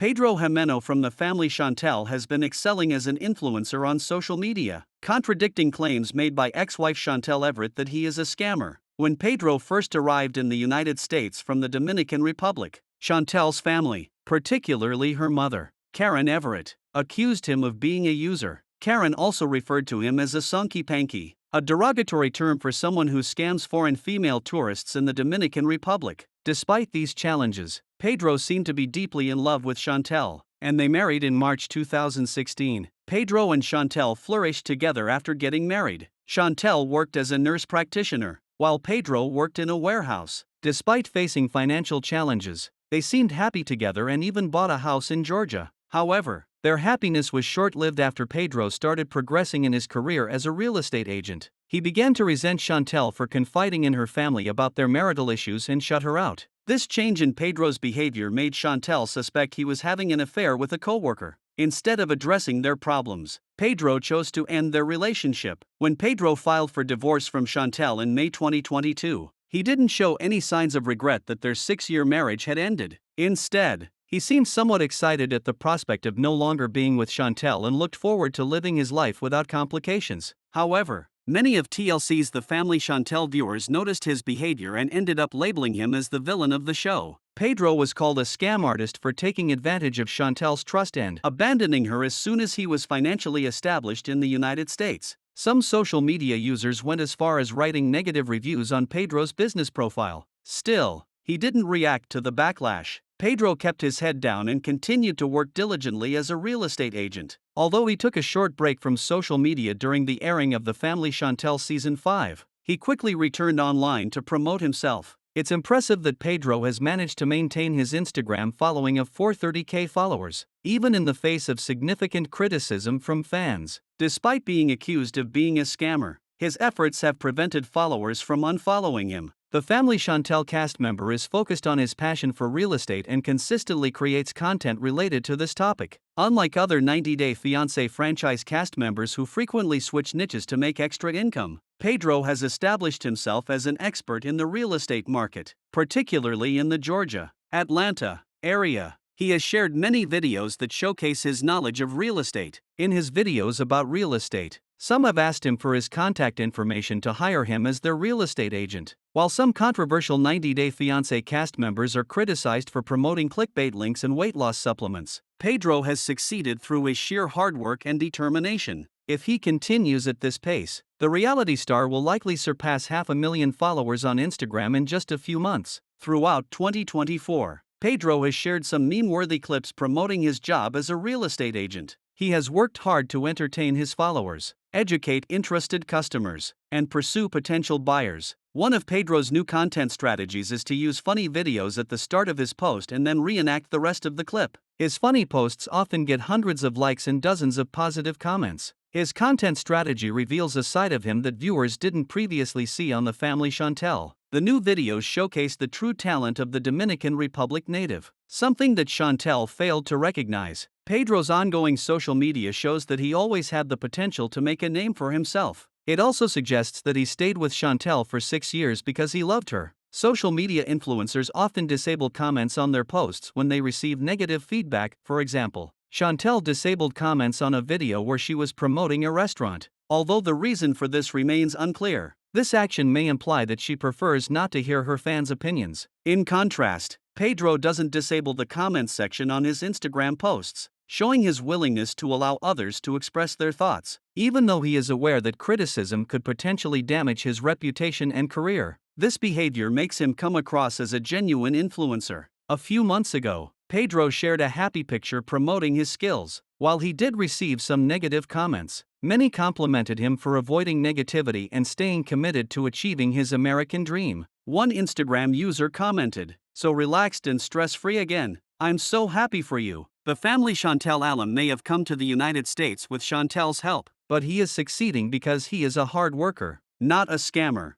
Pedro Jimeno from the family Chantel has been excelling as an influencer on social media, contradicting claims made by ex-wife Chantel Everett that he is a scammer. When Pedro first arrived in the United States from the Dominican Republic, Chantel's family, particularly her mother, Karen Everett, accused him of being a user. Karen also referred to him as a sonky-panky, a derogatory term for someone who scams foreign female tourists in the Dominican Republic. Despite these challenges, Pedro seemed to be deeply in love with Chantel, and they married in March 2016. Pedro and Chantel flourished together after getting married. Chantel worked as a nurse practitioner, while Pedro worked in a warehouse. Despite facing financial challenges, they seemed happy together and even bought a house in Georgia. However, their happiness was short-lived after Pedro started progressing in his career as a real estate agent. He began to resent Chantel for confiding in her family about their marital issues and shut her out. This change in Pedro's behavior made Chantel suspect he was having an affair with a coworker. Instead of addressing their problems, Pedro chose to end their relationship. When Pedro filed for divorce from Chantel in May 2022, he didn't show any signs of regret that their 6-year marriage had ended. Instead, he seemed somewhat excited at the prospect of no longer being with Chantel and looked forward to living his life without complications. However, many of TLC's The Family Chantel viewers noticed his behavior and ended up labeling him as the villain of the show. Pedro was called a scam artist for taking advantage of Chantel's trust and abandoning her as soon as he was financially established in the United States. Some social media users went as far as writing negative reviews on Pedro's business profile. Still, he didn't react to the backlash. Pedro kept his head down and continued to work diligently as a real estate agent. Although he took a short break from social media during the airing of The Family Chantel Season 5, he quickly returned online to promote himself. It's impressive that Pedro has managed to maintain his Instagram following of 430,000 followers, even in the face of significant criticism from fans. Despite being accused of being a scammer, his efforts have prevented followers from unfollowing him. The Family Chantel cast member is focused on his passion for real estate and consistently creates content related to this topic. Unlike other 90 Day Fiancé franchise cast members who frequently switch niches to make extra income, Pedro has established himself as an expert in the real estate market, particularly in the Georgia, Atlanta area. He has shared many videos that showcase his knowledge of real estate. In his videos about real estate, some have asked him for his contact information to hire him as their real estate agent. While some controversial 90 Day Fiancé cast members are criticized for promoting clickbait links and weight loss supplements, Pedro has succeeded through his sheer hard work and determination. If he continues at this pace, the reality star will likely surpass 500,000 followers on Instagram in just a few months. Throughout 2024, Pedro has shared some meme-worthy clips promoting his job as a real estate agent. He has worked hard to entertain his followers, educate interested customers, and pursue potential buyers. One of Pedro's new content strategies is to use funny videos at the start of his post and then reenact the rest of the clip. His funny posts often get hundreds of likes and dozens of positive comments. His content strategy reveals a side of him that viewers didn't previously see on The Family Chantel. The new videos showcase the true talent of the Dominican Republic native, something that Chantel failed to recognize. Pedro's ongoing social media shows that he always had the potential to make a name for himself. It also suggests that he stayed with Chantel for 6 years because he loved her. Social media influencers often disable comments on their posts when they receive negative feedback. For example, Chantel disabled comments on a video where she was promoting a restaurant. Although the reason for this remains unclear, this action may imply that she prefers not to hear her fans' opinions. In contrast, Pedro doesn't disable the comments section on his Instagram posts, showing his willingness to allow others to express their thoughts, even though he is aware that criticism could potentially damage his reputation and career. This behavior makes him come across as a genuine influencer. A few months ago, Pedro shared a happy picture promoting his skills. While he did receive some negative comments, many complimented him for avoiding negativity and staying committed to achieving his American dream. One Instagram user commented, "So relaxed and stress-free again. I'm so happy for you." The Family Chantel alum may have come to the United States with Chantel's help, but he is succeeding because he is a hard worker, not a scammer.